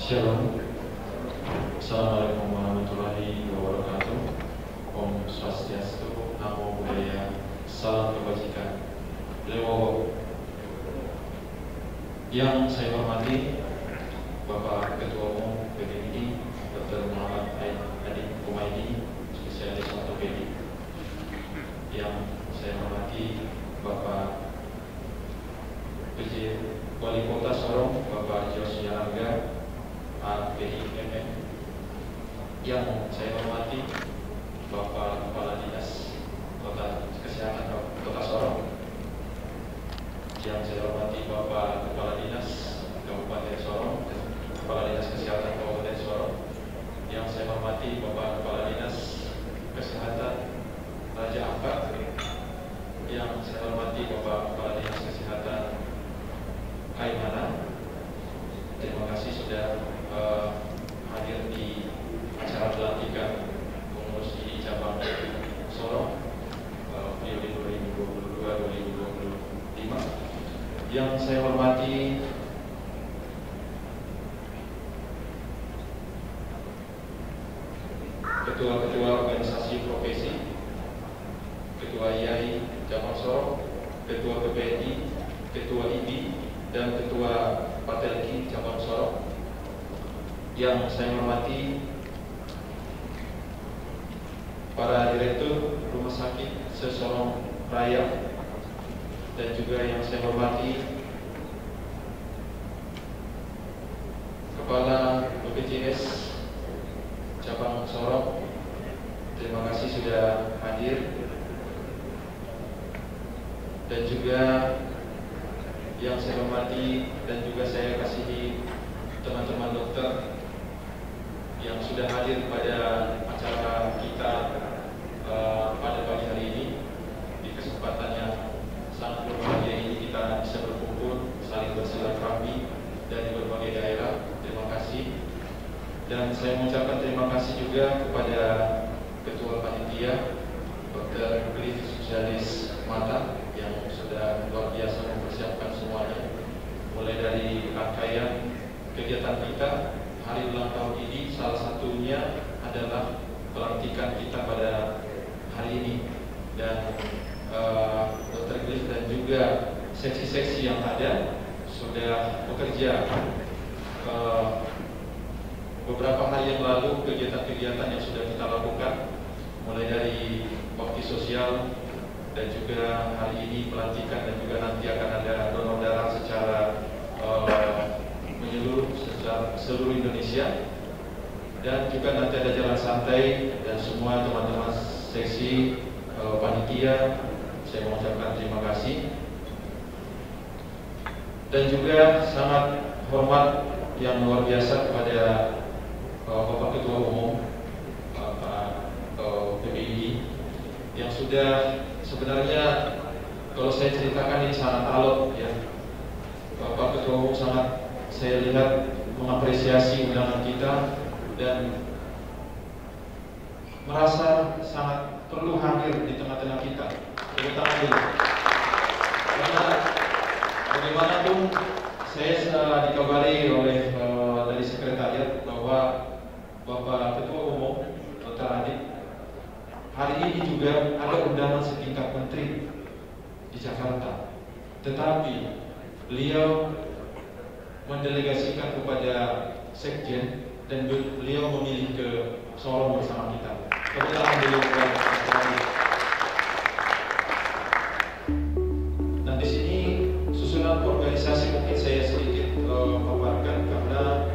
Shalom. Assalamualaikum warahmatullahi wabarakatuh. Om Swastiastu, Namo Buddhaya, salam kebajikan. Lewo. Yang saya hormati Bapak Ketua Umum PBID, Dr. Muhammad Adi Kumaidi, spesialis ortopedi. Yang saya hormati Bapak PJ Wali Kota Sorong, Bapak Jos Yarangga, APIMM. Yang saya hormati Bapak Kepala Dinas Kota Kesehatan Kota Sorong. Yang saya hormati Bapak Kepala Dinas Kabupaten Sorong, Kepala Dinas Kesehatan Kabupaten Sorong. Yang saya hormati Bapak Kepala Dinas Kesehatan Raja Ampat. Yang saya hormati Bapak Kepala Dinas Kesehatan Kalimantan. Terima kasih sudah hadir di acara pelantikan pengurus di cabang Sorong periode 2022-2025. Yang saya hormati ketua-ketua organisasi profesi, ketua IAI cabang Sorong, ketua PPNI, ketua IBI, dan ketua Patelki cabang Sorong. Yang saya hormati para direktur rumah sakit se-Sorong Raya, dan juga yang saya hormati Kepala BPJS cabang Sorong. Terima kasih sudah hadir. Dan juga yang saya hormati dan juga saya kasihi teman-teman dokter yang sudah hadir pada acara kita pada pagi hari ini. Di kesempatan yang sangat berbahagia ini kita bisa berkumpul, saling bersilaturahmi dari berbagai daerah. Terima kasih. Dan saya mengucapkan terima kasih juga kepada Ketua Panitia Dr. Griff Spesialis Mata yang sudah luar biasa mempersiapkan semuanya, mulai dari rangkaian kegiatan kita hari ulang tahun ini. Salah satunya adalah pelantikan kita pada hari ini, dan Dr. Griff dan juga seksi-seksi yang ada sudah bekerja beberapa hari yang lalu. Kegiatan-kegiatan yang sudah kita lakukan mulai dari bakti sosial, dan juga hari ini pelantikan, dan juga nanti akan ada donor darah secara menyeluruh seluruh Indonesia, dan juga nanti ada jalan santai. Dan semua teman-teman seksi panitia, saya mengucapkan terima kasih. Dan juga sangat hormat yang luar biasa kepada Bapak Ketua Umum Pak PBID, yang sudah, sebenarnya kalau saya ceritakan ini sangat alot ya. Bapak Ketua Umum sangat, saya lihat, mengapresiasi undangan kita dan merasa sangat perlu hadir di tengah-tengah kita. Tepuk tangan dulu. Karena bagaimanapun saya dikabari oleh dari sekretariat bahwa Bapak Ketua Umum Dr. Adib hari ini juga ada undangan setingkat menteri di Jakarta, tetapi beliau mendelegasikan kepada Sekjen dan beliau memilih ke Sorong bersama kita. Tepuk tangan dulu buat Dr. Adib. Nah, di sini susunan organisasi mungkin saya sedikit paparkan, karena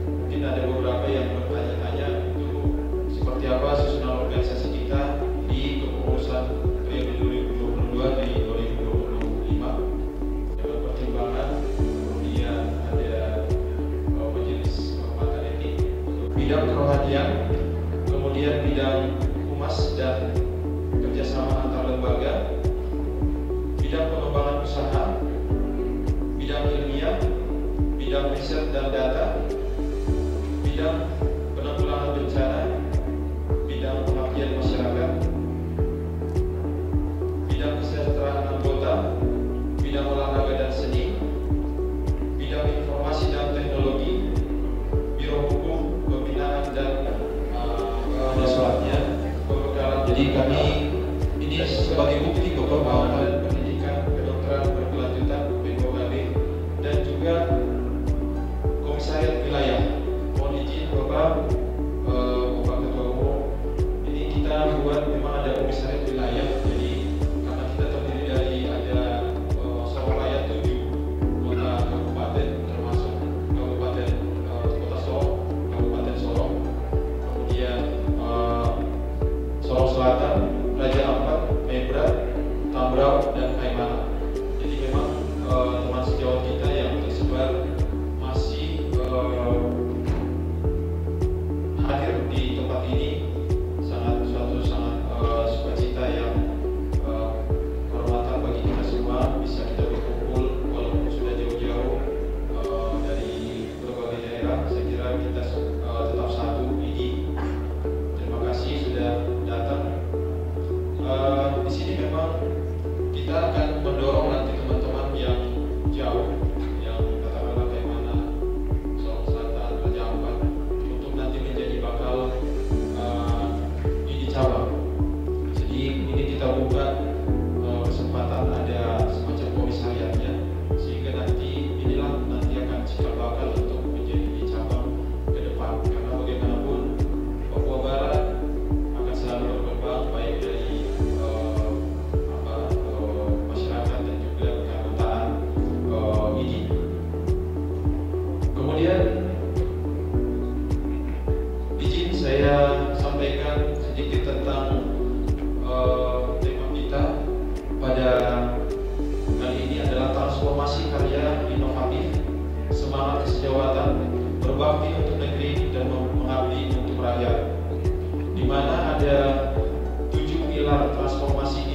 mungkin ada beberapa yang bertanya-tanya itu seperti apa susunan organisasi kita di kepengurusan periode 2022 di 2025. Dengan pertimbangan, kemudian ada majelis kehormatan etik, bidang kerohanian, kemudian bidang humas dan kerjasama antar lembaga, bidang pengembangan usaha, bidang ilmiah, bidang riset dan data, bidang penanggulangan bencana, bidang pengabdian masyarakat, bidang kesejahteraan anggota, bidang olahraga dan seni, bidang informasi dan teknologi,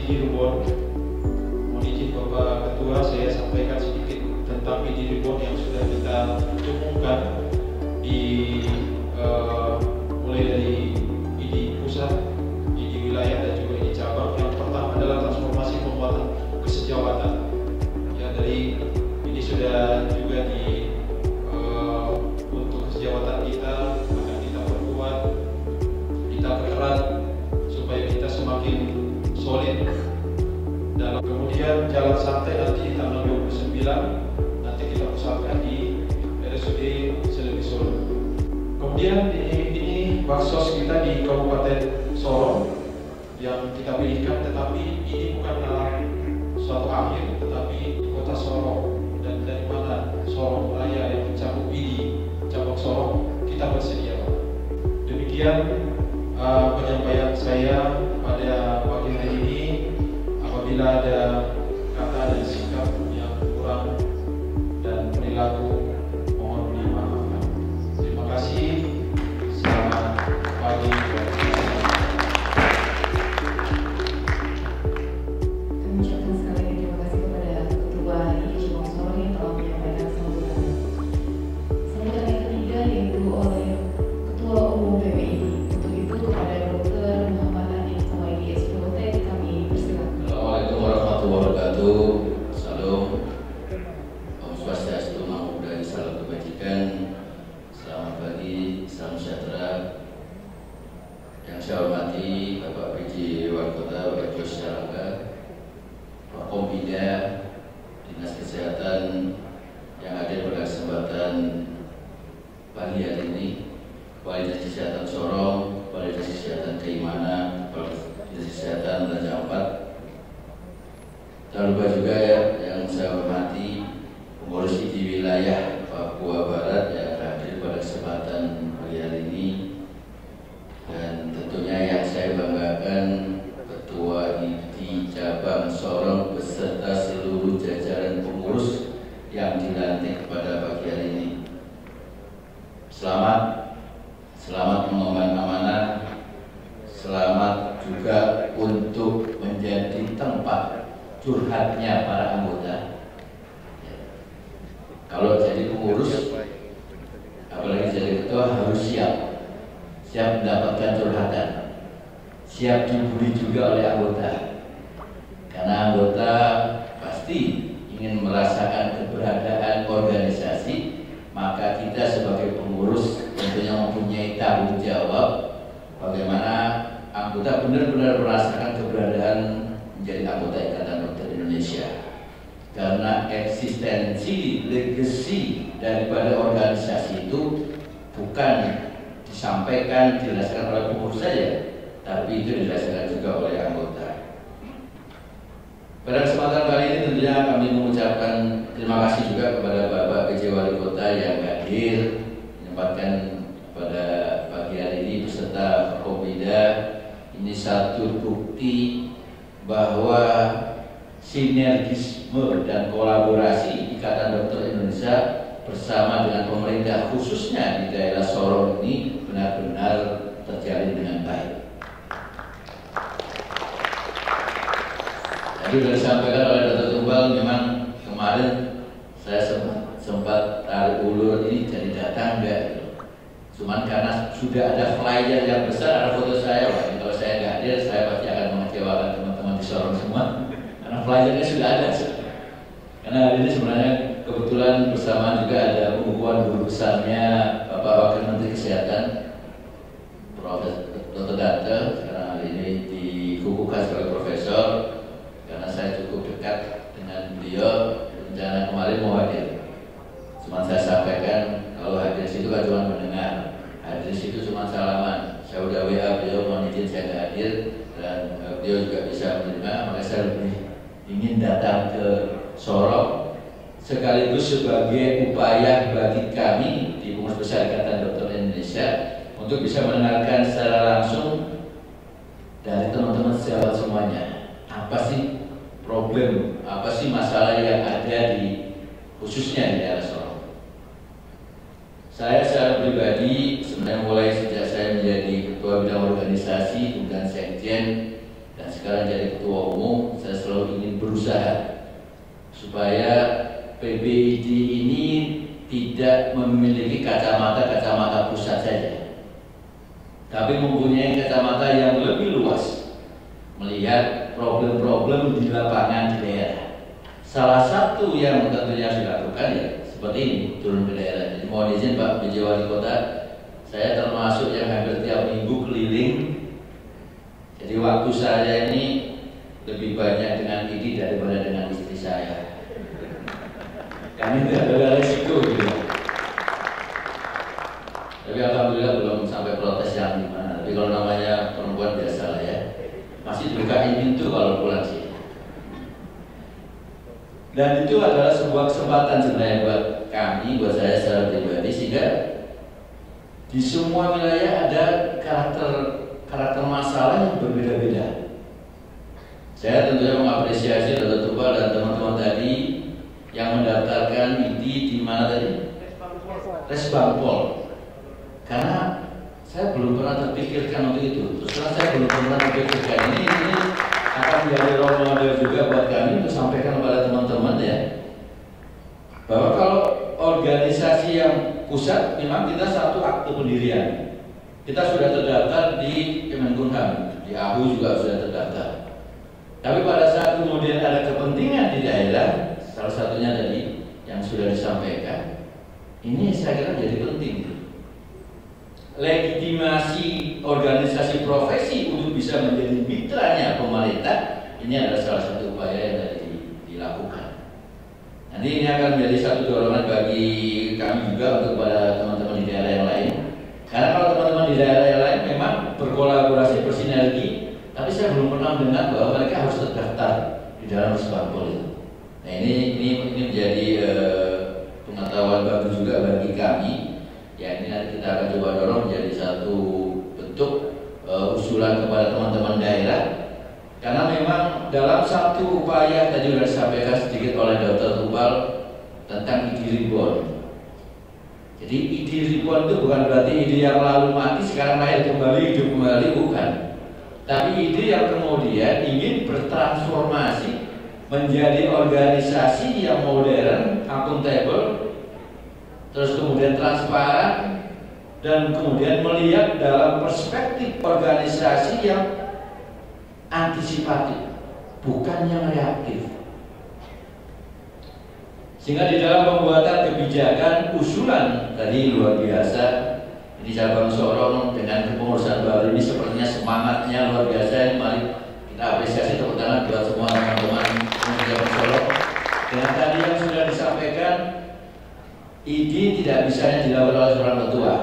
Cirebon. Mohon izin Bapak Ketua, saya sampaikan sedikit tentang PD Cirebon yang sudah kita umumkan di mulai dari PD pusat, PD wilayah dan juga PD cabang. Yang pertama adalah transformasi penguatan kesejawatan. Ya, dari ini sudah juga di untuk kesejawatan kita akan kita perkuat, kita pererat supaya kita semakin solid. Dalam kemudian jalan santai nanti tanggal 29 nanti kita pusatkan di RSUD Selebi Solo. Kemudian ini baksos kita di Kabupaten Sorong yang kita pilihkan, tetapi ini bukanlah suatu akhir, tetapi di kota Sorong dan dari mana Sorong Raya yang mencakup PD cabang Sorong kita bersedia. Demikian penyampaian saya pada pagi hari ini. Apabila ada kata dan sikap yang kurang dan perilaku, mohon dimaafkan. Terima kasih. Selamat pagi. Kami ucapkan sekali lagi terima kasih kepada Ketua ID Cabang Sorong yang telah menyampaikan sambutan. Sambutan yang ketiga yaitu oleh Ketua Umum PPID. Untuk itu kepada Dr. Muhammad Adil Kuwaidi SPOT kami persilakan. Assalamualaikum warahmatullahi wabarakatuh. Salam, Om Swastiastu, Namo Buddhaya, salam kebajikan. Selamat pagi, salam sejahtera. Yang saya hormati Bapak PJ Wali Kota, Bapak Jos Syarangga, Pak Kombida, Dinas Kesehatan yang hadir pada kesempatan pagi hari ini, Kepala Dinas Kesehatan Sorong, Kepala Dinas Kesehatan Keimanan, Kepala Dinas Kesehatan Raja Ampat. Jangan lupa juga ya, yang saya hormati pengurus ID wilayah Papua Barat yang hadir pada kesempatan pagi hari ini, dan tentunya yang saya banggakan Ketua ID Cabang Sorong beserta seluruh jajaran pengurus yang dilantik pada pagi hari ini. Selamat mengemban amanah, selamat juga untuk menjadi tempat curhatnya para anggota. Kalau jadi pengurus, apalagi jadi ketua, harus siap mendapatkan curhatan, siap dibully juga oleh anggota. Karena anggota pasti ingin merasakan keberadaan organisasi, maka kita sebagai pengurus tentunya mempunyai tanggung jawab bagaimana anggota benar-benar merasakan keberadaan menjadi anggota Ikatan Dokter Indonesia. Karena eksistensi, legasi daripada organisasi itu bukan disampaikan, dijelaskan oleh pengurus saja, tapi itu dijelaskan juga oleh anggota. Pada kesempatan kali ini tentunya kami mengucapkan terima kasih juga kepada Bapak PJ Wali Kota yang hadir menyempatkan pada pagi hari ini beserta Kombida. Ini satu bukti bahwa sinergisme dan kolaborasi Ikatan Dokter Indonesia bersama dengan pemerintah khususnya di daerah Sorong ini benar-benar terjalin dengan baik. Tadi sudah disampaikan oleh Dr. Tumbal, memang kemarin saya sempat tarik ulur ini jadi datang enggak. Cuman karena sudah ada flyer yang besar, ada foto saya, wah, kalau saya nggak hadir, saya pasti akan mengecewakan teman-teman di Sorong semua. Karena flyernya sudah ada. Karena hari ini sebenarnya kebetulan bersama juga ada pengukuhan guru besarnya Bapak Wakil Menteri Kesehatan, Profesor Dr. Dante, karena hari ini dikukuhkan sebagai profesor. Karena saya cukup dekat dengan beliau, rencana kemarin mau hadir. Cuma saya sampaikan kalau hadir situ kan cuma mendengar, hadir situ cuma salaman. Saya udah WA beliau, mohon izin saya nggak hadir, dan beliau juga bisa menerima. Maka saya lebih ingin datang ke Sorong sekaligus sebagai upaya bagi kami di Pengurus Besar Ikatan Dokter Indonesia untuk bisa mendengarkan secara langsung dari teman-teman sejawat semuanya. Apa sih problem, apa sih masalah yang ada di khususnya di daerah Sorong. Saya secara pribadi sebenarnya mulai sejak saya menjadi ketua bidang organisasi dan sekjen, dan sekarang jadi ketua umum, saya selalu ingin berusaha supaya PBID ini tidak memiliki kacamata pusat saja, tapi mempunyai kacamata yang lebih luas, melihat problem-problem di lapangan di daerah. Salah satu yang tentunya dilakukan ya seperti ini, turun ke daerah. Jadi mohon izin Pak PJ Wali Kota, saya termasuk yang hampir tiap minggu keliling. Jadi waktu saya ini lebih banyak dengan Idi daripada dengan istri saya. Kami tidak ada resiko gitu. Tapi alhamdulillah belum sampai protes yang gimana. Tapi kalau namanya perempuan biasa lah ya, masih dibukain pintu kalau pulang sih. Dan itu adalah sebuah kesempatan sebenarnya buat kami, buat saya secara pribadi, sehingga di semua wilayah ada karakter masalah yang berbeda-beda. Saya tentunya mengapresiasi Dr. Tubal dan teman-teman tadi yang mendaftarkan ID di mana tadi? Resbangpol. Karena saya belum pernah terpikirkan untuk itu. Terus terang saya belum pernah terpikirkan ini akan menjadi role model juga buat kami untuk sampaikan kepada teman-teman ya, bahwa kalau organisasi yang pusat memang kita satu akte pendirian, kita sudah terdaftar di Kemenkumham, di AHU juga sudah terdaftar. Tapi pada saat kemudian ada kepentingan di daerah, salah satunya tadi yang sudah disampaikan, ini saya kira jadi penting. Legitimasi organisasi profesi untuk bisa menjadi mitranya pemerintah, ini adalah salah satu upaya yang tadi dilakukan. Nanti ini akan menjadi satu dorongan bagi kami juga untuk pada teman-teman di daerah yang lain. Karena kalau teman-teman di daerah yang lain memang berkolaborasi, bersinergi, tapi saya belum pernah mendengar bahwa mereka harus terdaftar di dalam Resbangpol itu. Nah ini menjadi pengetahuan baru juga bagi kami. Ya ini nanti kita akan coba dorong menjadi satu bentuk usulan kepada teman-teman daerah. Karena memang dalam satu upaya tadi sudah disampaikan sedikit oleh Dr. Tubal tentang ID reborn. Jadi ID reborn itu bukan berarti ide yang lalu mati sekarang lahir kembali, hidup kembali, bukan. Tapi ide yang kemudian ingin bertransformasi menjadi organisasi yang modern, akuntabel, terus kemudian transparan, dan kemudian melihat dalam perspektif organisasi yang antisipatif, bukan yang reaktif. Sehingga di dalam pembuatan kebijakan usulan tadi luar biasa. Di cabang Sorong dengan kepengurusan baru ini sepertinya semangatnya luar biasa. Mari kita apresiasi, tepuk tangan buat semua teman-teman cabang Sorong. Dengan tadi yang sudah disampaikan, ID tidak bisa hanya dilakukan oleh seorang ketua,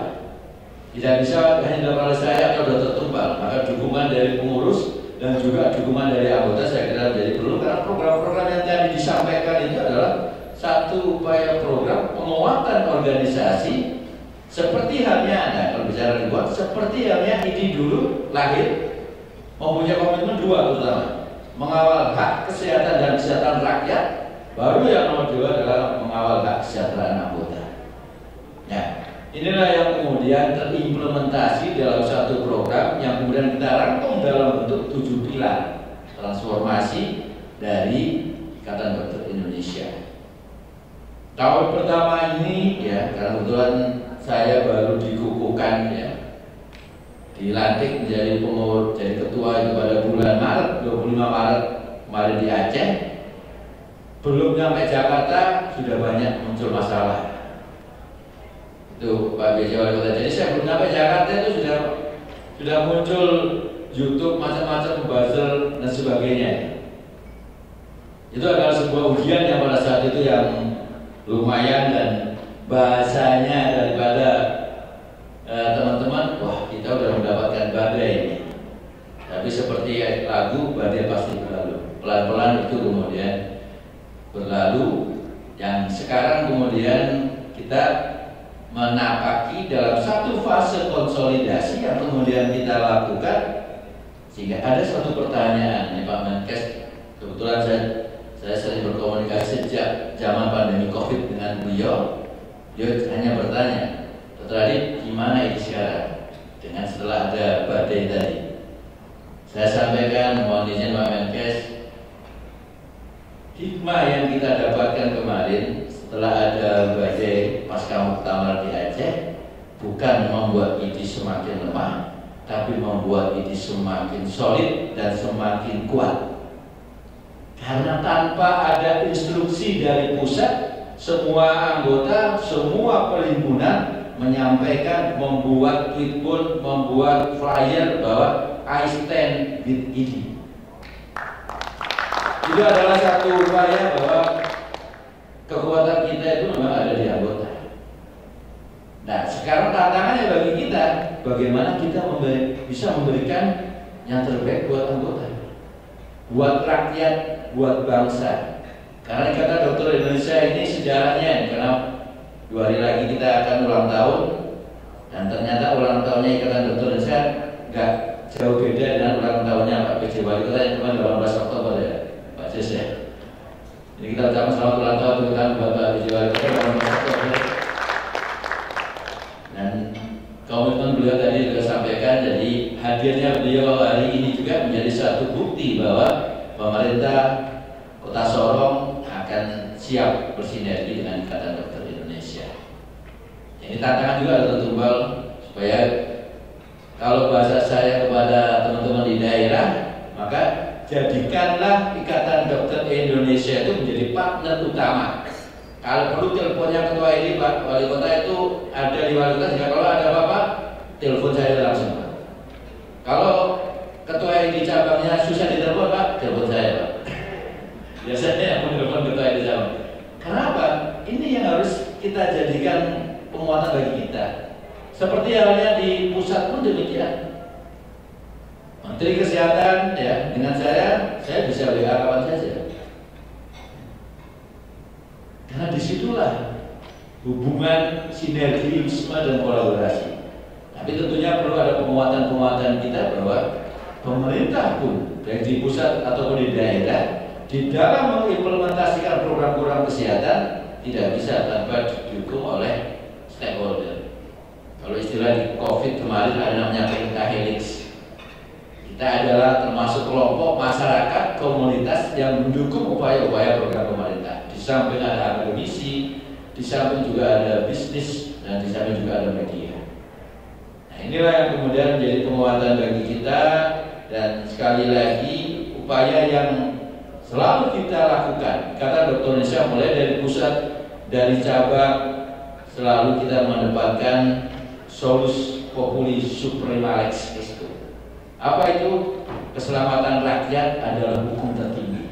tidak bisa hanya dilakukan oleh saya atau Dr. Tubal. Maka dukungan dari pengurus dan juga dukungan dari anggota saya kira menjadi perlu, karena program-program yang tadi disampaikan itu adalah satu upaya program penguatan organisasi. Seperti halnya kalau bicara ribuan, seperti halnya ID dulu lahir mempunyai komitmen dua terutama, mengawal hak kesehatan dan kesejahteraan rakyat. Baru yang nomor dua adalah mengawal hak kesejahteraan anggota. Ya, inilah yang kemudian terimplementasi dalam satu program yang kemudian kita rangkum dalam bentuk 7 pilar transformasi dari Ikatan Dokter Indonesia. Tahun pertama ini ya, karena kebetulan saya baru dikukuhkan ya, dilantik menjadi pengurus, jadi ketua itu pada bulan Maret, 25 Maret kemarin di Aceh. Belum sampai Jakarta sudah banyak muncul masalah. Itu Pak PJ Wali Kota. Jadi saya belum sampai Jakarta itu sudah muncul YouTube macam-macam, buzzer dan sebagainya. Itu adalah sebuah ujian yang pada saat itu yang lumayan, dan bahasanya daripada teman-teman, wah kita udah mendapatkan badai ini. Tapi seperti lagu, badai pasti berlalu. Pelan-pelan itu kemudian berlalu, yang sekarang kemudian kita menapaki dalam satu fase konsolidasi yang kemudian kita lakukan. Sehingga ada satu pertanyaan nih Pak Menkes, kebetulan saya sering berkomunikasi sejak zaman pandemi COVID dengan beliau. Dia hanya bertanya, Dr. Adib, gimana ini sekarang dengan setelah ada badai tadi? saya sampaikan, mohon izin Pak Menkes, hikmah yang kita dapatkan kemarin setelah ada badai pasca muktamar di Aceh bukan membuat ID semakin lemah, tapi membuat ID semakin solid dan semakin kuat. Karena tanpa ada instruksi dari pusat, semua anggota, semua perhimpunan menyampaikan, membuat tweet pun, membuat flyer bahwa I stand with ID. Itu adalah satu upaya bahwa kekuatan kita itu memang ada di anggota. Nah, sekarang tantangannya bagi kita, bagaimana kita bisa memberikan yang terbaik buat anggota, buat rakyat, buat bangsa. Karena kata dokter Indonesia ini sejarahnya, karena 2 hari lagi kita akan ulang tahun, dan ternyata ulang tahunnya Ikatan Dokter Indonesia nggak jauh beda dengan ulang tahunnya Pak PJ Wali Kota yang kemarin 18 Oktober ya, Pak Jes ya. Jadi kita ucapkan selamat ulang tahun untuk Bapak PJ Wali Kota 18 Oktober. Dan komitmen beliau tadi juga sampaikan, jadi hadirnya beliau hari ini juga menjadi satu bukti bahwa pemerintah Kota Sorong akan siap bersinergi dengan Ikatan Dokter Indonesia. Ini tantangan juga ada tumbal supaya kalau bahasa saya kepada teman-teman di daerah, maka jadikanlah Ikatan Dokter Indonesia itu menjadi partner utama. Kalau perlu teleponnya ketua ini Pak Wali Kota itu ada di Wali Kota, jika kalau ada apa-apa telepon saya langsung Pak. Kalau ketua ini cabangnya susah ditelepon Pak, telepon saya Pak. Biasanya yang menelpon ketua ini cabang. Kenapa? Ini yang harus kita jadikan penguatan bagi kita. Seperti halnya di pusat pun demikian. Menteri Kesehatan ya dengan saya bisa WA kapan saja. Karena disitulah hubungan sinergisme dan kolaborasi. Tapi tentunya perlu ada penguatan kita bahwa pemerintah pun baik di pusat ataupun di daerah di dalam mengimplementasikan program-program kesehatan tidak bisa tanpa didukung oleh stakeholder. Kalau istilah di COVID kemarin ada namanya perintah helix. Kita adalah termasuk kelompok masyarakat komunitas yang mendukung upaya-upaya program pemerintah. Di samping ada akademisi, di samping juga ada bisnis, dan di samping juga ada media. Nah, inilah yang kemudian menjadi penguatan bagi kita, dan sekali lagi upaya yang selalu kita lakukan. Kata Dokter Indonesia mulai dari pusat, dari cabang, selalu kita menempatkan solus populi suprema lex esto. Apa itu? Keselamatan rakyat adalah hukum tertinggi.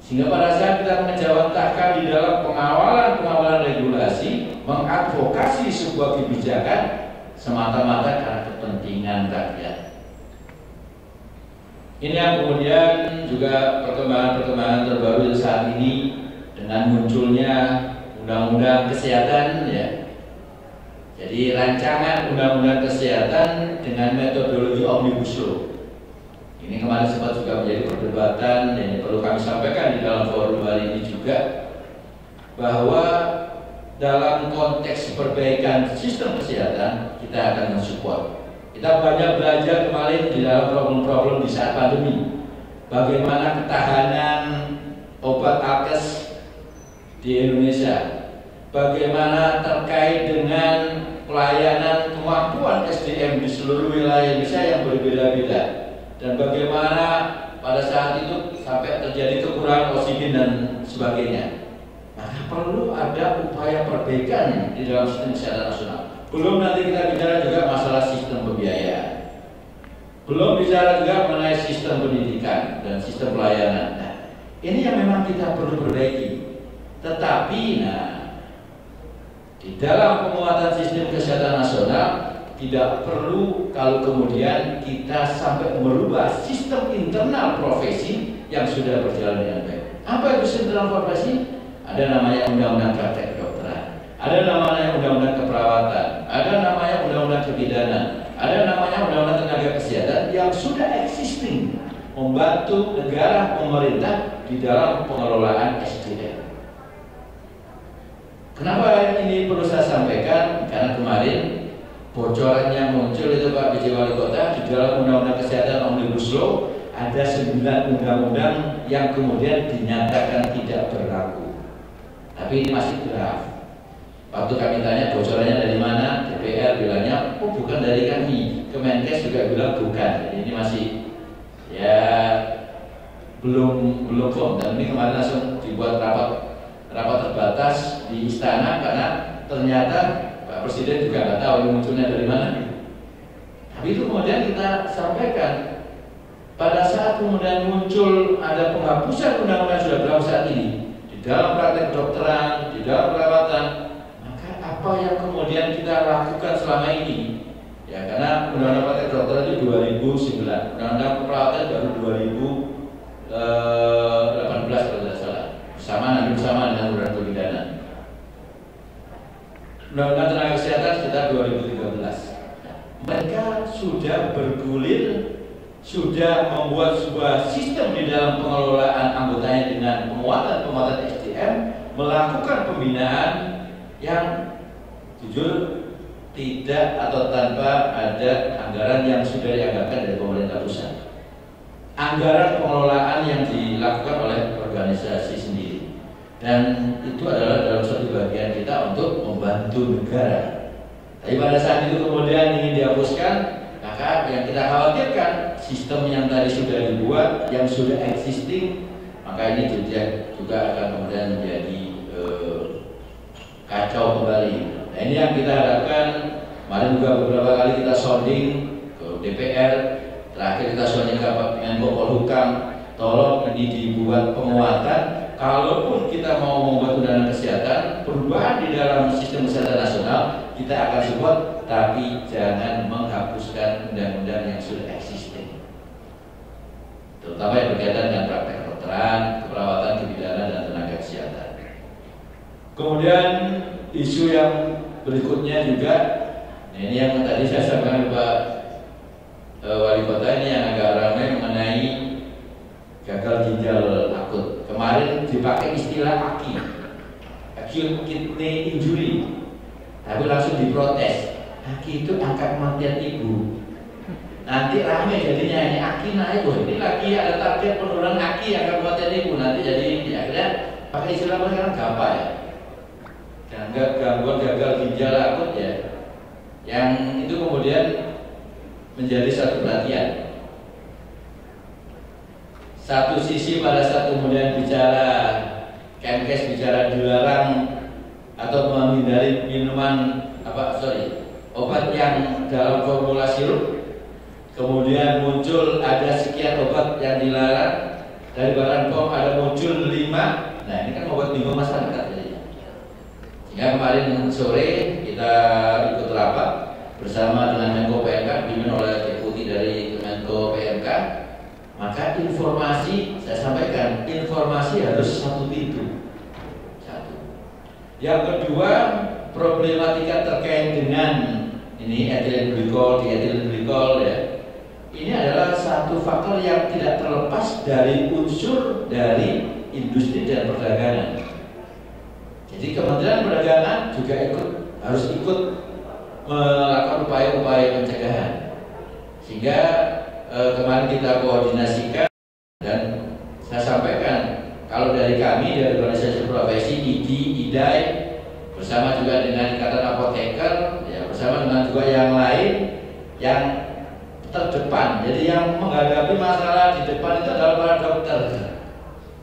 Sehingga pada saat kita menjawantahkan di dalam pengawalan regulasi, mengadvokasi sebuah kebijakan semata-mata karena kepentingan rakyat. Ini yang kemudian juga perkembangan terbaru saat ini dengan munculnya undang-undang kesehatan ya. Jadi rancangan undang-undang kesehatan dengan metodologi omnibus law. Ini kemarin sempat juga menjadi perdebatan, dan ini perlu kami sampaikan di dalam forum hari ini juga, bahwa dalam konteks perbaikan sistem kesehatan kita akan mensupport. Kita banyak belajar kemarin di dalam problem-problem di saat pandemi. Bagaimana ketahanan obat alkes di Indonesia, bagaimana terkait dengan pelayanan kemampuan SDM di seluruh wilayah Indonesia yang berbeda-beda, dan bagaimana pada saat itu sampai terjadi kekurangan oksigen dan sebagainya. Maka perlu ada upaya perbaikan di dalam sistem kesehatan nasional. Belum nanti kita bicara juga masalah sistem pembiayaan. Belum bicara juga mengenai sistem pendidikan dan sistem pelayanan. Nah, ini yang memang kita perlu perbaiki. Tetapi, di dalam penguatan sistem kesehatan nasional tidak perlu kalau kemudian kita sampai merubah sistem internal profesi yang sudah berjalan dengan baik. Apa itu sistem internal profesi? Ada namanya undang-undang praktek kedokteran, ada namanya undang-undang keperawatan, ada namanya undang-undang kebidanan, ada namanya undang-undang tenaga kesehatan yang sudah existing membantu negara pemerintah di dalam pengelolaan SDM. Kenapa ini perlu saya sampaikan? Karena kemarin bocoran yang muncul itu Pak PJ Wali Kota, di dalam Undang-Undang Kesehatan Omnibus Law ada 9 undang-undang yang kemudian dinyatakan tidak berlaku. Tapi ini masih draft. Waktu kami tanya bocorannya dari mana, DPR bilangnya, oh bukan dari kami. Kemenkes juga bilang bukan. Jadi ini masih ya belum firm. Dan ini kemarin langsung dibuat rapat terbatas di istana karena ternyata Pak Presiden juga nggak tahu ini munculnya dari mana. Tapi itu kemudian kita sampaikan pada saat kemudian muncul ada penghapusan undang-undang sudah berlaku saat ini di dalam praktek kedokteran, di dalam perawatan, maka apa yang kemudian kita lakukan selama ini? Ya karena undang-undang praktek kedokteran itu 2009, undang-undang perawatan baru 2018 kalau tidak salah, bersama dengan undang-undang pidana. Undang-undang tenaga kesehatan sekitar 2013. Mereka sudah bergulir, sudah membuat sebuah sistem di dalam pengelolaan anggotanya dengan penguatan SDM, melakukan pembinaan yang jujur tidak atau tanpa ada anggaran yang sudah dianggarkan dari pemerintah pusat. Anggaran pengelolaan yang dilakukan oleh organisasi sendiri, dan itu adalah dalam satu bagian kita untuk membantu negara. Tapi pada saat itu kemudian ingin dihapuskan, maka yang kita khawatirkan sistem yang tadi sudah dibuat, yang sudah existing, maka ini juga akan kemudian menjadi kacau kembali. Nah ini yang kita harapkan. Kemarin juga beberapa kali kita sounding ke DPR, terakhir kita sounding ke Menko Polhukam, tolong ini dibuat penguatan. Kalaupun kita mau membuat undang-undang kesehatan, perubahan di dalam sistem kesehatan nasional, kita akan support, tapi jangan menghapuskan undang-undang yang sudah existing, terutama yang berkaitan dengan praktek kedokteran, keperawatan, kebidanan, dan tenaga kesehatan. Kemudian isu yang berikutnya juga, ini yang tadi saya sampaikan Pak Wali Kota, ini yang agak ramai mengenai gagal ginjal akut. Kemarin dipakai istilah AKI, acute kidney injury, tapi langsung diprotes. AKI itu angka kematian ibu. Nanti ramai jadinya, ini AKI naik, ini lagi ada target penurunan AKI angka kematian ibu. Nanti jadi akhirnya pakai istilah mereka kan gampang ya. Dan gangguan gagal ginjal akut ya, yang itu kemudian menjadi satu perhatian. Satu sisi pada saat kemudian bicara Kemenkes bicara dilarang atau menghindari minuman obat yang dalam formula sirup, kemudian muncul ada sekian obat yang dilarang, dari Badan POM ada muncul 5. Nah ini kan membuat bingung masyarakat. Sehingga kemarin sore kita ikut rapat bersama dengan Menko PMK, dipimpin oleh Deputi dari Menko PMK. Maka informasi, saya sampaikan, informasi harus satu pintu. Satu. Yang kedua, problematika terkait dengan ini ethylene glycol ya. Ini adalah satu faktor yang tidak terlepas dari unsur dari industri dan perdagangan. Jadi Kementerian Perdagangan juga harus ikut melakukan upaya-upaya pencegahan. Sehingga kemarin kita koordinasikan dan saya sampaikan kalau dari kami dari organisasi profesi IDI, IDAI bersama juga dengan Ikatan Apoteker ya, bersama dengan juga yang lain yang terdepan. Jadi yang menghadapi masalah di depan itu adalah para dokter.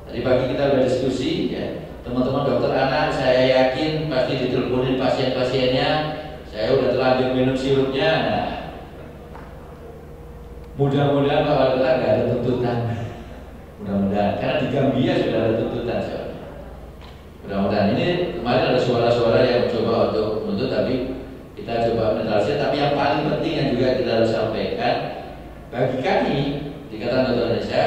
Tadi pagi kita sudah diskusi ya, teman-teman dokter anak saya yakin pasti diteleponin pasien-pasiennya, saya udah terlanjur minum sirupnya. Nah, mudah-mudahan Pak Wali Kota nggak ada tuntutan. Mudah-mudahan, karena di Gambia sudah ada tuntutan soalnya. Mudah-mudahan ini kemarin ada suara-suara yang mencoba untuk menuntut, tapi kita coba menetralisir. Tapi yang paling penting yang juga kita harus sampaikan bagi kami di Ikatan Dokter Indonesia,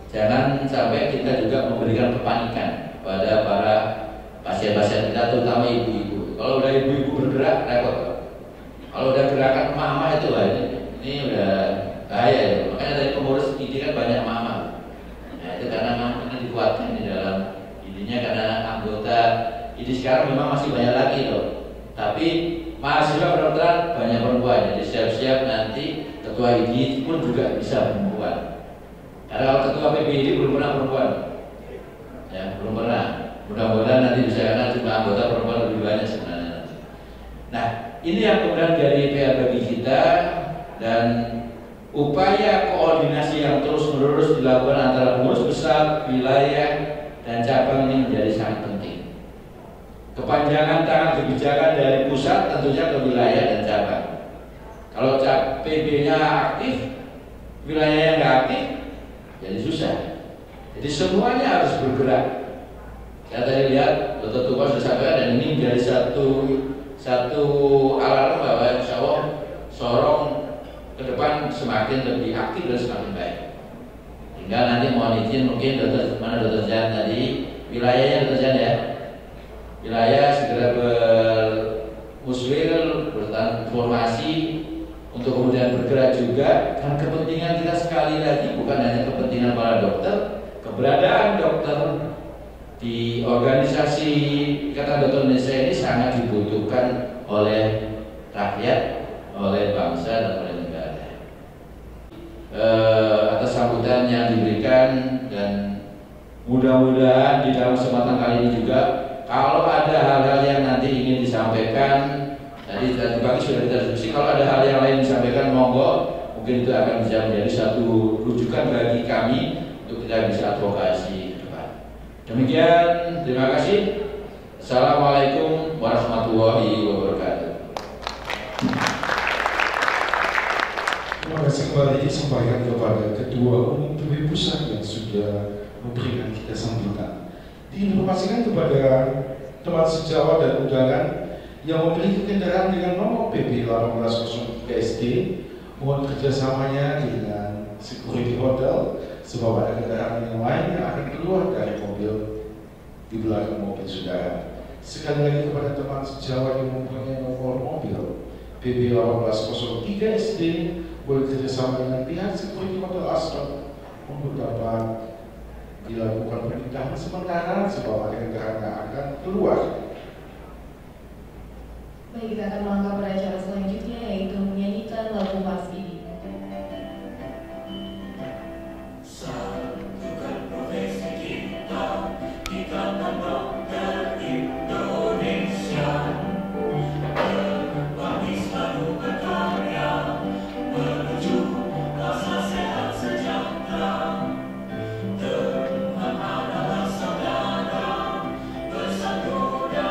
jangan sampai kita juga memberikan kepanikan pada para pasien-pasien kita, terutama ibu-ibu. Kalau udah ibu-ibu bergerak repot. Kalau udah gerakan mama itu lah ini udah bahaya ya. Makanya dari pengurus ini kan banyak mama. Nah itu karena mama ini dikuatkan di dalam ininya, karena anggota ini sekarang memang masih banyak lagi loh. Tapi mahasiswa kedokteran banyak perempuan, jadi siap-siap nanti ketua ID pun juga bisa perempuan. Karena kalau ketua PBID belum pernah perempuan, ya belum pernah. Mudah-mudahan nanti bisa, karena jumlah anggota perempuan lebih banyak sebenarnya. Nah, ini yang kemudian jadi PR bagi kita, dan upaya koordinasi yang terus-menerus dilakukan antara pengurus besar, wilayah, dan cabang ini menjadi sangat penting. Kepanjangan tangan kebijakan dari pusat tentunya ke wilayah dan cabang. Kalau PB-nya aktif, wilayahnya nggak aktif, jadi susah. Jadi semuanya harus bergerak. Saya tadi lihat Dr. Tupas sudah sampaikan, dan ini menjadi satu alarm bahwa insya Allah Sorong ke depan semakin lebih aktif dan semakin baik. Tinggal nanti mohon izin mungkin Dr. Jan tadi, wilayahnya Dr. Jan ya, wilayah segera bermuswil, bertransformasi untuk kemudian bergerak juga, karena kepentingan kita sekali lagi bukan hanya kepentingan para dokter, keberadaan dokter di organisasi Ikatan Dokter Indonesia ini sangat dibutuhkan oleh rakyat, oleh bangsa, dan oleh negara. Atas sambutan yang diberikan, dan mudah-mudahan di dalam kesempatan kali ini juga, kalau ada hal-hal yang nanti ingin disampaikan, tadi pagi sudah kita diskusi, kalau ada hal yang lain disampaikan, monggo, mungkin itu akan bisa menjadi satu rujukan bagi kami untuk kita bisa advokasi. Demikian, terima kasih. Assalamualaikum warahmatullahi wabarakatuh. Terima kasih kembali disampaikan kepada Ketua Umum PB Pusat yang sudah memberikan kita sambutan. Diinformasikan kepada teman sejawat dan undangan yang memiliki kendaraan dengan nomor PB 1803 SD, mohon kerjasamanya dengan security hotel, sebab ada kendaraan yang lain yang akan keluar dari mobil di belakang mobil saudara. Sekali lagi kepada teman sejawat yang mempunyai nomor mobil PB 1803 SD, boleh kerjasama dengan pihak security hotel Aston untuk dapat dilakukan penindakan sementara sebab ada kendaraan yang akan keluar. Baik, kita akan melangkah pada acara selanjutnya, yaitu menyanyikan lagu Mas ini. Satukan profesi kita, Ikatan Dokter Indonesia, berbagi selalu berkarya menuju masa sehat sejahtera. Tuhan adalah saudara, bersatu dan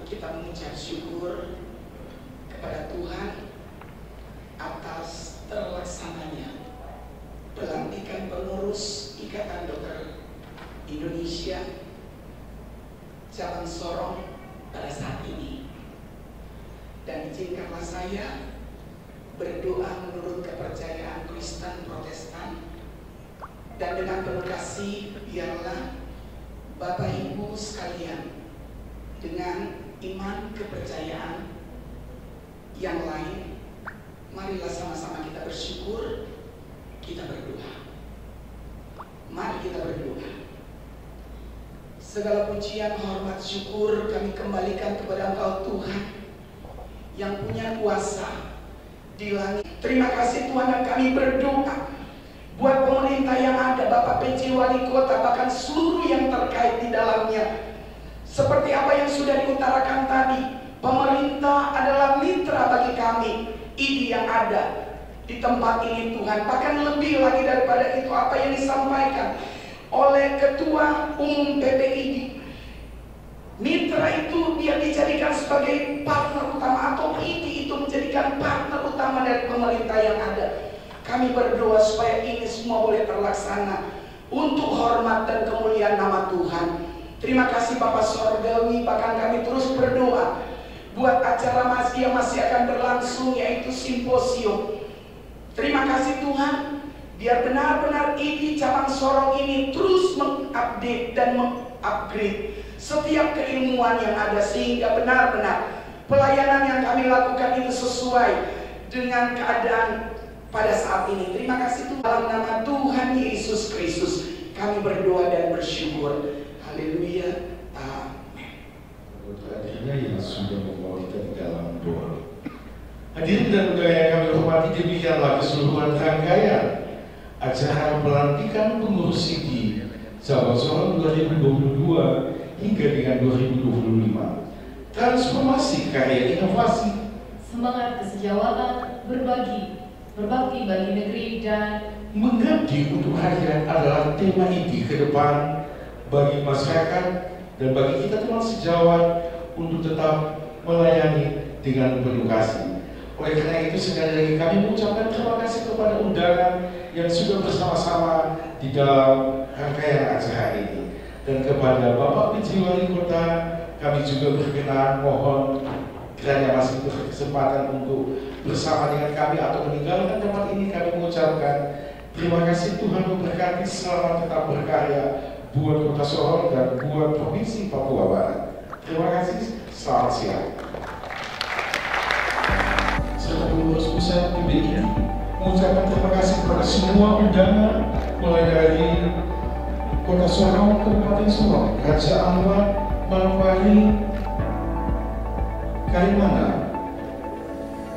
kita mengucap syukur kepada Tuhan atas terlaksananya pelantikan pengurus Ikatan Dokter Indonesia cabang Sorong pada saat ini. Dan izinkanlah saya berdoa menurut kepercayaan Kristen Protestan, dan dengan penuh kasih biarlah Bapak Ibu sekalian dengan iman kepercayaan yang lain, marilah sama-sama kita bersyukur, kita berdoa. Mari kita berdoa. Segala pujian, hormat, syukur kami kembalikan kepada Engkau Tuhan yang punya kuasa di langit. Terima kasih Tuhan, dan kami berdoa buat pemerintah yang ada, Bapak PJ Wali Kota, bahkan seluruh yang terkait di dalamnya. Seperti apa yang sudah diutarakan tadi, pemerintah adalah mitra bagi kami. Ini yang ada di tempat ini Tuhan. Bahkan lebih lagi daripada itu, apa yang disampaikan oleh Ketua Umum PPID. Mitra itu dia dijadikan sebagai partner utama, atau ini itu menjadikan partner utama dari pemerintah yang ada. Kami berdoa supaya ini semua boleh terlaksana untuk hormat dan kemuliaan nama Tuhan. Terima kasih Bapak Sorgawi. Bahkan kami terus berdoa buat acara yang masih akan berlangsung, yaitu simposium. Terima kasih Tuhan, biar benar-benar ini cabang Sorong ini terus mengupdate dan mengupgrade setiap keilmuan yang ada, sehingga benar-benar pelayanan yang kami lakukan itu sesuai dengan keadaan pada saat ini. Terima kasih Tuhan, dalam nama Tuhan Yesus Kristus kami berdoa dan bersyukur. Haleluya, amin. Hadirnya yang sudah membawa kita di dalam doa. Hadirin dan budaya yang kami hormati, demikianlah keseluruhan rangkaian acara pelantikan pengurus IDI Cabang Sorong 2022 hingga dengan 2025. Transformasi karya inovasi, semangat kesejawatan, berbakti bagi negeri, dan mengabdi untuk rakyat adalah tema IDI ke depan bagi masyarakat dan bagi kita teman sejawat untuk tetap melayani dengan penuh kasih. Oleh karena itu, sekali lagi kami mengucapkan terima kasih kepada undangan yang sudah bersama-sama di dalam rangkaian acara ini. Dan kepada Bapak PJ Wali Kota, kami juga berkenan mohon kiranya masih berkesempatan untuk bersama dengan kami atau meninggalkan tempat ini. Kami mengucapkan terima kasih, Tuhan memberkati, selamat tetap berkarya buat Kota Sorong dan buat Provinsi Papua Barat. Terima kasih, selamat siang. Serta pengurus pusat PBID mengucapkan terima kasih kepada semua undangan, mulai dari Kota Sorong, Kabupaten Sorong, Raja Ampat, Manokwari, Kalimantan,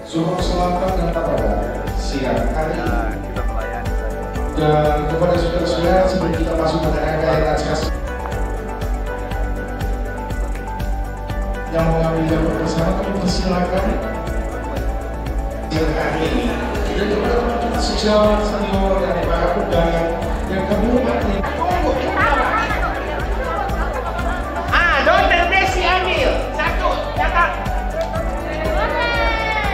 Sorong Selatan, dan Tabanan siang hari ini. Dan kepada saudara-saudara, sebelum kita masuk pada rangkaian acara yang mengambil gambar bersama, kami persilakan siang hari ini. Dan kepada teman-teman sejawat, senior, dan para undangan yang kami hormati. Dokter Desi ambil satu, catat.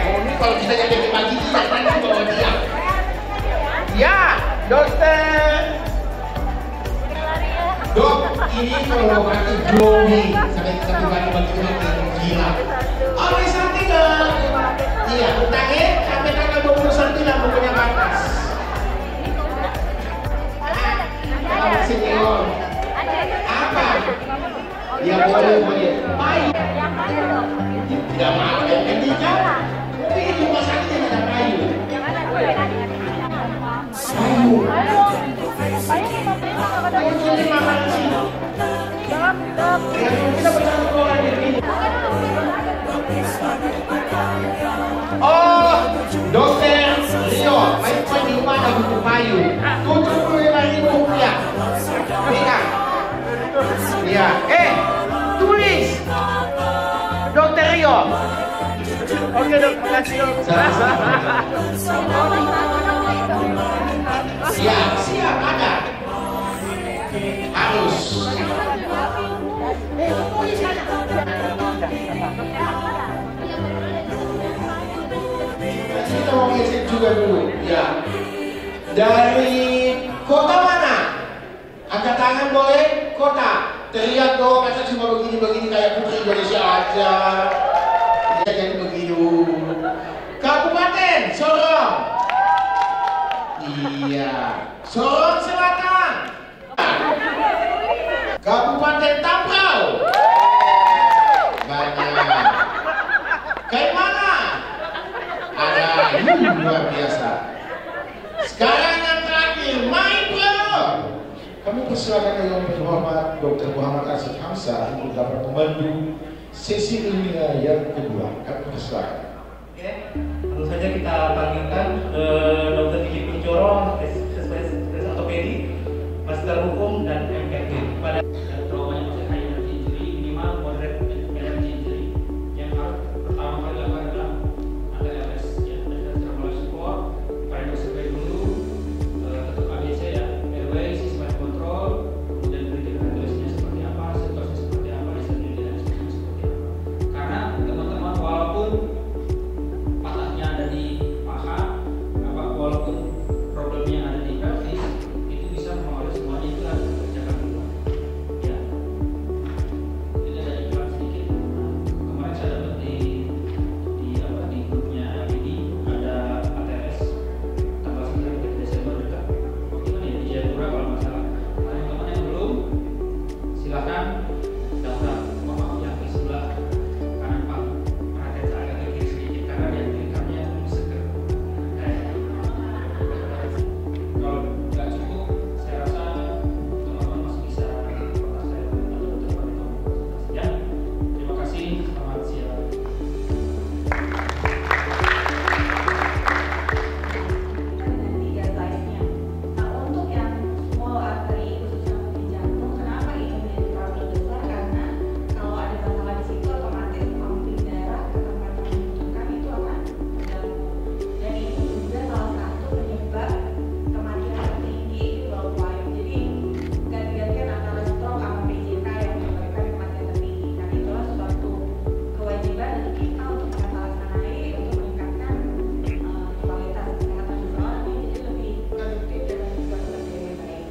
Oh, ini kalau kita jadi pagi ini nanti bawa dia. Ya, dokter. Dok, ini kalau pakai glowing sampai bagi gila. Oh, ini santai dong. Iya, utangnya sampai tanggal 20 lah pokoknya batas. Apa senior? Apa? Ya boleh. Baik. Tidak mau ya, intinya. Tapi ini rumah sakit ada kayu. Kayu. Terima kasih. Kita bersama orang ini. Oh, dokter Rio, main di rumah ada buku kayu. 75.000 rupiah. Iya. Iya. Tulis. Dokter Rio. Oke dok, makasih dok. Siap ada. Harus. izin juga dulu. Ya. Dari kota mana? Angkat tangan boleh? Kota. Terlihat dong, masa cuma begini-begini kayak putri Indonesia aja. Dia jadi begitu. Kabupaten Sorong. Iya. Sorong Selatan. Kabupaten Tambrau. Banyak. Kayak mana? Ada. Luar biasa. Sekarang yang terakhir, main bro. Kami persilakan yang terhormat Dr. Muhammad Asad Hamzah untuk dapat memandu sesi ilmiah yang kedua. Kami persilakan. Oke, tentu saja kita panggilkan Dr. Diki Kuncoro, spesialis ortopedi, master hukum dan MKG pada traumanya masih high energy injury, minimal moderate energy injury. Yang harus pertama kali dilakukan adalah ATLS, ya, thermal support, paling survey dulu, tetap ABC ya, airway, sistem kontrol, kemudian breathing ventilasinya seperti apa, situasinya seperti apa, disabilitasnya seperti apa. Karena teman-teman walaupun patahnya ada di paha, walaupun problemnya ada di pelvis, itu bisa mempengaruhi semuanya, itu harus dikerjakan dulu. Ya, ini ada iklan sedikit. Kemarin saya dapat di grupnya ini ada ATS tanggal 9 Desember dekat. Itu nih di Jayapura kalau nggak salah. Teman-teman yang belum, silakan daftar. Maaf yang di sebelah kanan Pak, perhatian saya agak ke kiri sedikit karena dia kirikannya seger. Kalau nggak cukup, saya rasa teman-teman masih bisa kontak saya atau teman-teman konsultasi. Ya, terima kasih. Selamat siang. Dengan 3 size-nya. Nah, untuk yang small artery khususnya di jantung, kenapa ini menjadi problem besar? Karena kalau ada masalah di situ, otomatis pumping darah ke tempat yang membutuhkan itu akan terganggu. Dan ini juga salah satu penyebab kematian tertinggi worldwide. Jadi ganti-gantian antara stroke sama PJK yang menyebabkan kematian tertinggi. Karena itulah suatu kewajiban untuk kita untuk menlaksanakan untuk meningkatkan kualitas kesehatan seseorang jadi lebih produktif dan juga bekerja dengan baik.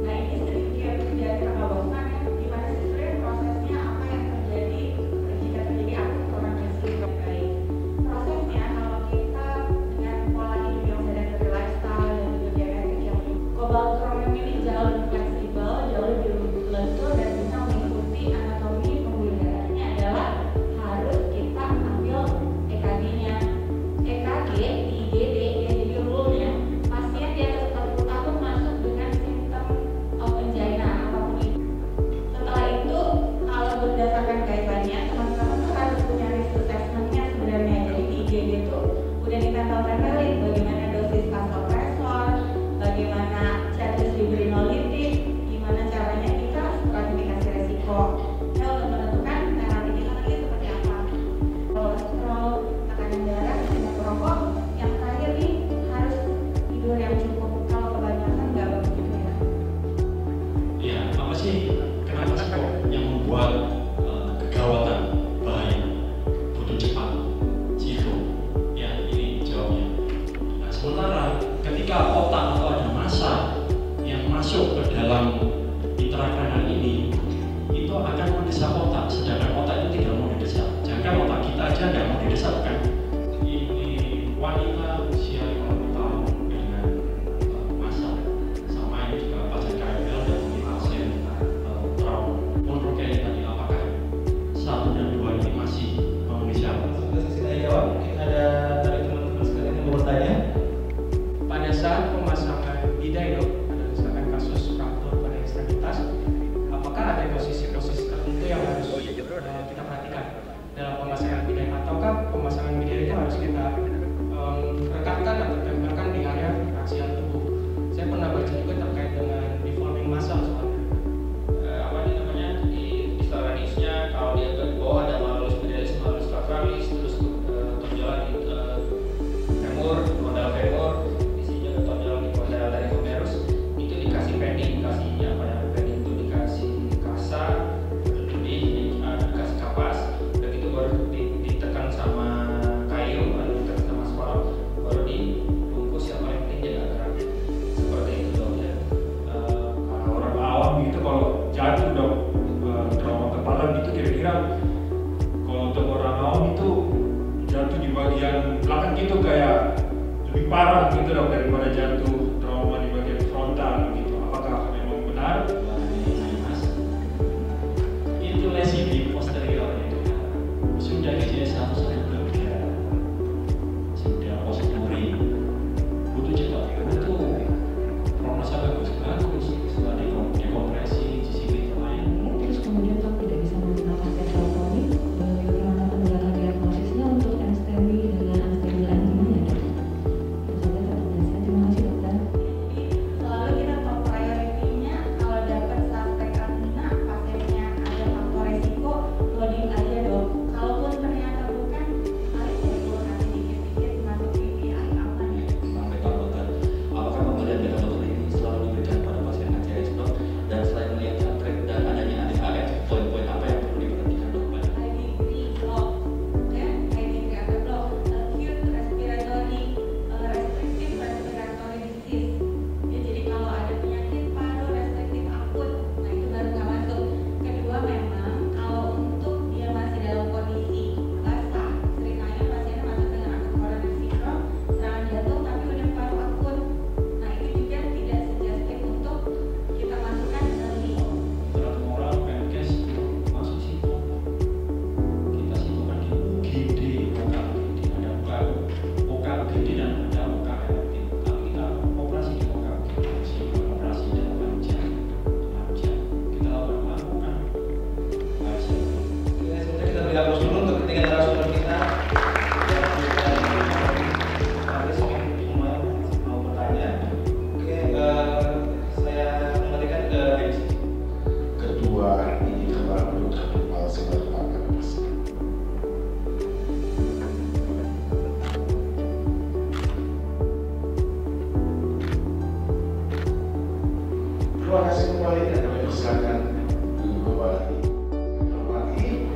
Nah, ini sedikit dari kakak bosan ya, gimana sih sebenarnya prosesnya, apa yang terjadi jika terjadi akut koronasi dengan baik. Prosesnya kalau kita dengan pola hidup yang sedentary lifestyle dan juga genetik yang kobalt kromium ini jauh lebih fleksibel, jauh lebih lentur dan bisa mengikuti anatomi pembuluh darahnya adalah harus kita ambil EKG-nya. EKG di IGD ya, jadi rule-nya pasien di atas 40 tahun masuk dengan simptom angina apapun itu. Setelah itu kalau berdasarkan guideline-nya teman-teman tuh harus punya risk assessment-nya sebenarnya. Jadi di IGD itu udah ditempel-tempelin bagaimana dosis vasopresor, bagaimana status fibrinolytic, gimana caranya kita stratifikasi resiko. Nah, untuk menentukan terapi kita lagi seperti apa. Kolesterol, tekanan darah, minyak rokok, yang terakhir nih harus tidur yang cukup. Kalau kebanyakan nggak bagus juga ya. Ya, apa sih, kenapa sih kok yang membuat kegawatan, bahaya, butuh cepat, situ? Ya, ini jawabnya. Nah, sementara ketika otak atau ada massa yang masuk ke dalam intrakranial ini, itu akan mendesak otak, sedangkan otak itu tidak mau didesak. Jangan otak kita aja nggak mau didesak kan? Ini wanita usia 50 tahun dengan massa sama ini juga pasien KML dan pasien trauma. Menurut kalian tadi apakah 1 dan 2 ini masih memenuhi syarat? Sebelum saya jawab, mungkin ada dari teman-teman sekalian yang mau bertanya. Pada saat pemasangan bidai dok, ada misalkan kasus fraktur pada ekstremitas, apakah ada posisi-posisi tertentu yang harus kita perhatikan dalam pemasangan bidai, ataukah pemasangan bidai itu harus kita rekatkan atau tempelkan di area aksial tubuh? Saya pernah baca juga terkait dengan deforming muscle soalnya. Apa ini namanya di istilah medisnya, kalau dia ke bawah ada malus pedalis, malus laterales, terus tonjolan di femur, modal femur, di sini juga tonjolan di modal dari humerus, itu dikasih padding, dikasihnya pada padding itu dikasih kasa, dikasih kapas, begitu baru ditekan sama kayu, lalu ditekan sama sekolah parah gitu dok daripada jatuh trauma di bagian frontal gitu. Apakah memang benar? Itu lesi di posterior itu sudah ICS 113, sudah posituri, butuh cepat, butuh prognosa bagus, setelah dekompresi, CCP lain. Terus kemudian dok tidak bisa menggunakan tetravalent, bagaimana penjelasan diagnosisnya untuk NSTEMI dengan anestesi lain gimana ya dok? Itu saja pertanyaan saya. Terima kasih dokter. Selalu kita top priority-nya kalau dapat suspek angina, pasiennya ada faktor resiko, loading aja dok. Kalaupun ternyata bukan, paling perlu nanti dikit-dikit masuk PPI aman ya. Sampaikan dokter, apakah pemberian beta-blocker ini selalu diberikan pada pasien ACS dok? Dan selain melihat heart rate dan adanya ADAS, poin-poin apa yang perlu diperhatikan dok? High degree block, ya, high degree apa block, acute respiratory, restrictive respiratory disease. Ya, jadi kalau ada penyakit paru restriktif akut, nah itu baru nggak masuk. Kedua memang kalau untuk dia masih dalam kondisi basah, seringkali pasiennya masuk dengan akut coronary syndrome, serangan jantung tapi udah paru akut. Nah itu juga tidak suggestif untuk kita masukkan early. Berat moral, PMKes masuk situ. Kita situkan di UGD, ada OKUGD dan ada OKLT. Tapi kita operasi di OKUGD, operasi 8 jam, 6 jam. Kita lakukan aja. Oke, sebentar kita beri aplaus dulu untuk ketiga narasumber kita. Mau bertanya? Oke, saya kembalikan ke MC. Kedua ini adalah dokter kepala sebagai terima kasih kembali dan kami persilakan duduk kembali. Hormati,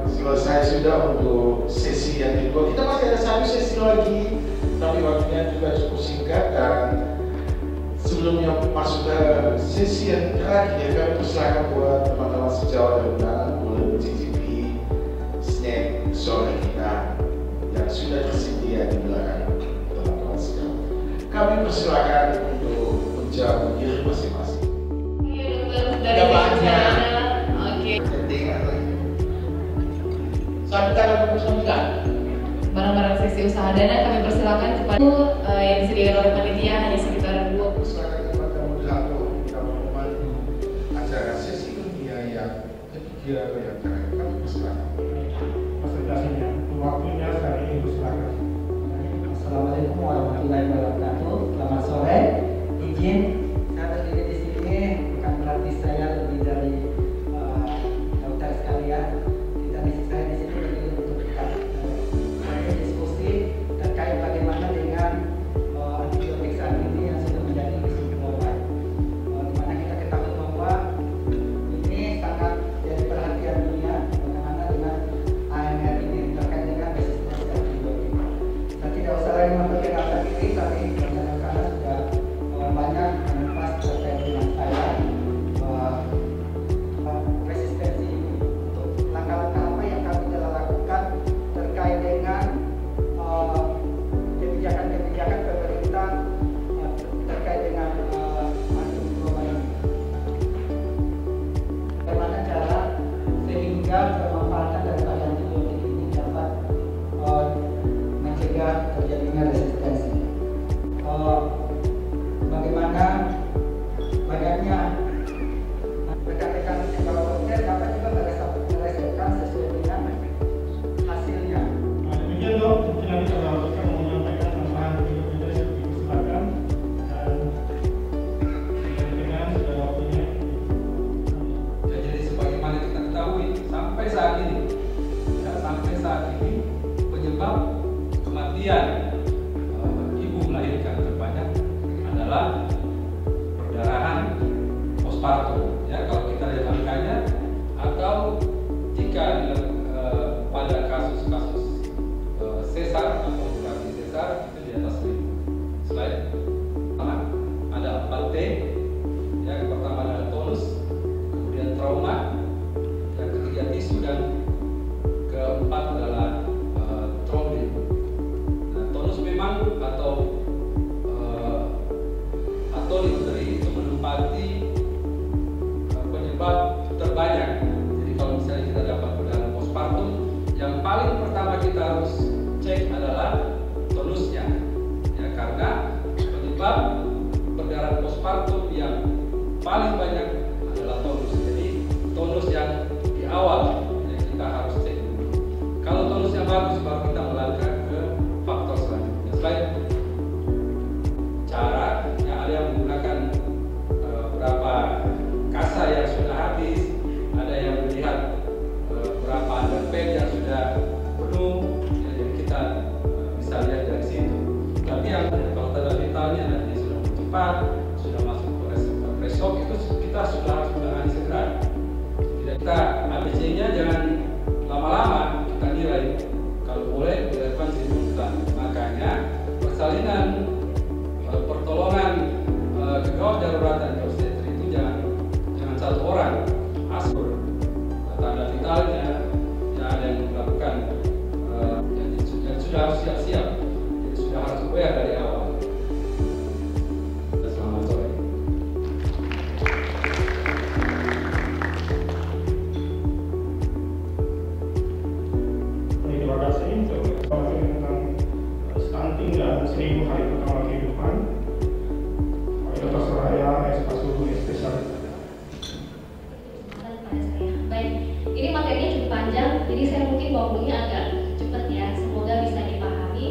selesai sudah untuk sesi yang kedua. Kita masih ada satu sesi lagi, tapi waktunya juga cukup singkat dan sebelumnya masuk ke sesi yang terakhir, kami persilakan buat teman-teman sejawat dan undangan boleh mencicipi snack sore kita yang sudah tersedia di belakang teman-teman sejawat. Kami persilakan untuk menjawab diri masing-masing. Iya dokter, dari Ada banyak. Oke. Penting atau sampai tanggal 29. Barang-barang sesi usaha dana kami persilakan kepada yang disediakan oleh panitia hanya sekitar 20. Persilakan kepada moderator kita membantu acara sesi dunia yang ketiga yang terakhir. Kami persilakan. Presentasinya, waktunya sekali ini silakan. Assalamualaikum warahmatullahi wabarakatuh. Selamat sore. Izin saya berdiri di sini bukan berarti saya lebih dari dokter sekalian. Saya di sini berdiri untuk kita diskusi terkait bagaimana dengan antibiotik saat ini yang sudah menjadi isu global. Di mana kita ketahui bahwa ini sangat jadi perhatian dunia bagaimana dengan AMR ini terkait dengan resistensi antibiotik. Kita tidak usah lagi memperkenalkan diri, tapi karena sudah banyak mengupas terkait dengan saya resistensi ini. Untuk langkah-langkah apa yang kami telah lakukan terkait dengan kebijakan-kebijakan pemerintah terkait dengan antibiotik ini. Bagaimana cara sehingga pemanfaatan daripada antibiotik ini dapat mencegah terjadinya resistensi. Bagaimana banyaknya rekan-rekan kalau dokter dapat juga meresepkan sesuai dengan hasilnya. Demikian dok, mungkin nanti kalau kita mau menyampaikan tambahan video-video yang dipersilakan dan dengan sudah waktunya. Ya, jadi sebagaimana kita ketahui sampai saat ini penyebab kematian ibu melahirkan terbanyak adalah perdarahan postpartum. Ya, kalau kita lihat angkanya, atau jika pada kasus-kasus sesar atau operasi sesar itu di atas 1000. Selain ada 4T, yang pertama adalah tonus, kemudian trauma, yang ketiga tisu, dan keempat adalah trombin. Nah, tonus memang paling banyak adalah tonus. Jadi tonus yang di awal yang kita harus cek dulu. Kalau tonusnya bagus, baru kita melangkah ke faktor selanjutnya. Selain cara, ya ada yang menggunakan berapa kasa yang sudah habis, ada yang melihat berapa underpaid yang sudah penuh, ya, jadi kita bisa lihat dari situ. Tapi yang kalau tanda vitalnya nanti sudah cepat, sudah masuk ke shock, itu kita sudah harus menangani segera. Tidak, kita ABC-nya jangan lama-lama kita nilai. Kalau boleh dilakukan simultan. Makanya persalinan pertolongan kegawat daruratan di obstetri itu jangan satu orang, asur tanda vitalnya, ya ada yang melakukan yang sudah harus siap-siap, jadi sudah harus aware dari awal. Selamat sore. Terima kasih untuk informasi tentang stunting dan 1000 hari pertama kehidupan. Dr. Soraya, S.Pasulu, spesialis. Baik, ini materinya cukup panjang, jadi saya mungkin ngomongnya agak cepat ya, semoga bisa dipahami.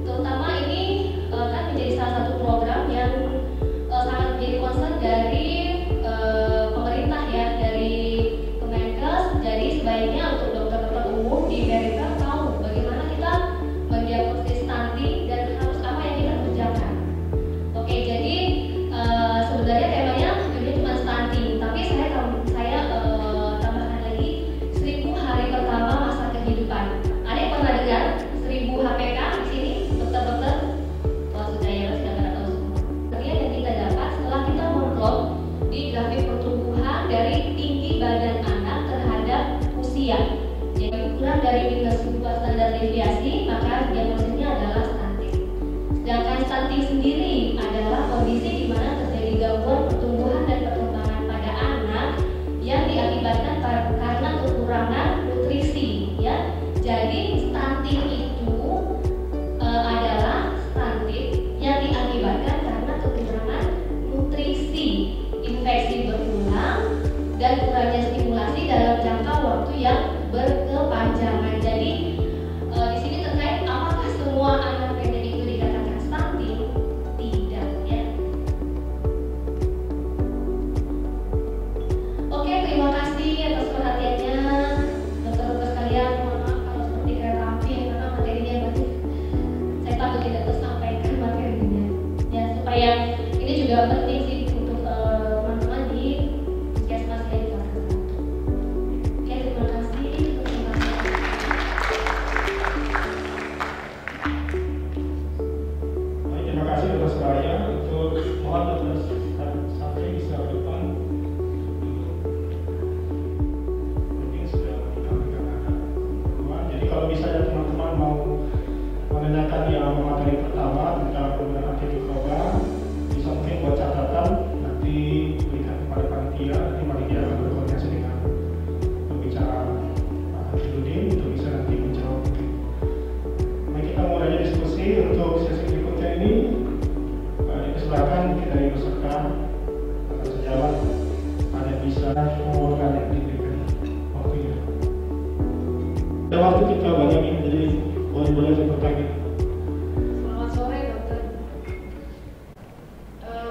Terutama ini kan menjadi salah satu program yang sangat menjadi concern dari pemerintah ya, dari Kemenkes. Jadi sebaiknya untuk dokter-dokter umum di Amerika tahu bagaimana kita mendiagnosis stunting dan harus apa yang kita kerjakan. Oke, jadi sebenarnya temanya cuma stunting, tapi saya tambahkan lagi 1000 hari pertama masa kehidupan. Ada yang pernah dengar 1000 HPK di sini, dokter-dokter? Oh sudah ya, sudah pada tahu semua. Kemudian yang kita dapat setelah kita memplot di grafik pertumbuhan dari tinggi badan anak terhadap usia. Jadi kurang dari minus 2 standar deviasi, maka diagnosisnya adalah stunting. Sedangkan stunting sendiri adalah kondisi di mana terjadi gangguan pertumbuhan dan perkembangan pada anak yang diakibatkan karena kekurangan nutrisi ya. Jadi stunting itu adalah stunting yang diakibatkan karena kekurangan nutrisi, infeksi berulang dan kurangnya stimulasi dalam jangka waktu yang berkepanjangan. Jadi di sini terkait apakah semua anak pendek itu dikatakan stunting? Tidak ya. Oke, terima kasih atas perhatiannya dokter-dokter sekalian. Mohon maaf kalau seperti kereta api karena materinya banyak. Saya takut tidak tersampaikan materinya. Ya, supaya ini juga penting sih untuk teman-teman di puskesmas yang di kelas 1. Oke, terima kasih. Terima kasih Dr. Soraya untuk mohon Dr. sampai bisa ke depan. Mungkin sudah ditampilkan ada. Jadi kalau misalnya teman-teman mau menanyakan yang materi pertama tentang penggunaan antimikroba, bisa mungkin buat catatan nanti berikan kepada panitia, nanti panitia akan berkoordinasi dengan pembicara Pak Hajiruddin untuk bisa nanti menjawab. Mari kita mulai diskusi untuk sesi berikutnya ini. Dipersilakan kita dari peserta akan sejawat ada bisa mengurutkan yang diberikan waktunya. Dan waktu kita banyak ini, jadi boleh bertanya. Selamat sore dokter.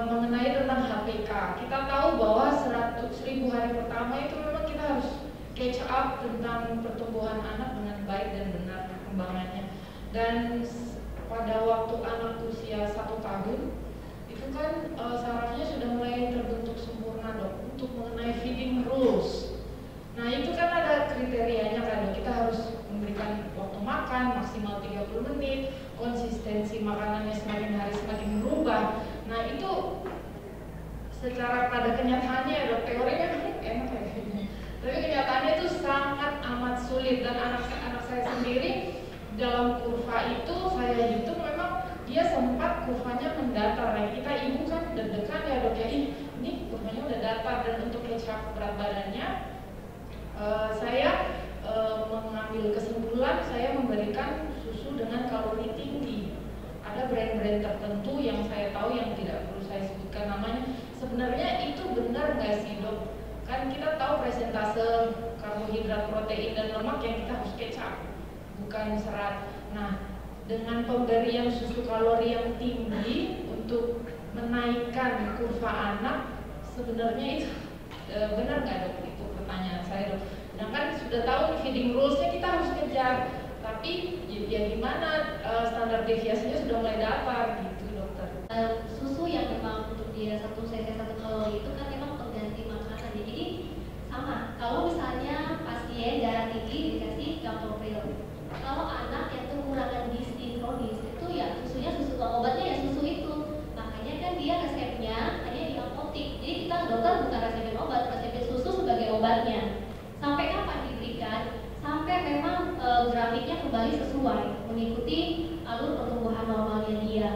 Mengenai tentang HPK, kita tahu bahwa 1000 hari pertama itu memang kita harus catch up tentang pertumbuhan anak dengan baik dan benar perkembangannya. Dan pada waktu anak usia 1 tahun itu kan sarafnya sudah mulai terbentuk sempurna dok untuk mengenai feeding rules. Nah itu kan ada kriterianya kan dok, kita harus memberikan waktu makan maksimal 30 menit, konsistensi makanannya semakin hari semakin berubah. Nah itu secara pada kenyataannya ya dok, teorinya enak ya, tapi kenyataannya itu sangat amat sulit. Dan anak saya sendiri dalam kurva itu saya hitung memang dia sempat kurvanya mendatar. Nah kita ibu kan deg-degan ya dok ya, ini kurvanya udah datar. Dan untuk catch up berat badannya saya mengambil kesimpulan, saya memberikan susu dengan kalori tinggi. Ada brand-brand tertentu yang saya tahu yang tidak perlu saya sebutkan namanya, sebenarnya itu benar nggak sih dok? Kan kita tahu presentase karbohidrat, protein, dan lemak yang kita harus kecap, bukan serat. Nah, dengan pemberian susu kalori yang tinggi untuk menaikkan kurva anak, sebenarnya itu benar nggak dok? Itu pertanyaan saya dok. Sedangkan sudah tahu feeding rules-nya kita harus kejar, tapi ya gimana standar deviasinya sudah mulai datar gitu dokter. Susu yang memang untuk dia 1 cc 1 kalori itu kan memang pengganti makanan. Jadi sama, kalau misalnya pasien darah tinggi dikasih captopril. Kalau anak yang kekurangan gizi kronis itu ya susunya susu, obatnya ya susu itu. Makanya kan dia resepnya hanya di apotek. Jadi kita dokter bukan resepin obat, resepin susu sebagai obatnya. Sampai kapan diberikan? Sampai memang grafiknya kembali sesuai, mengikuti alur pertumbuhan normalnya dia.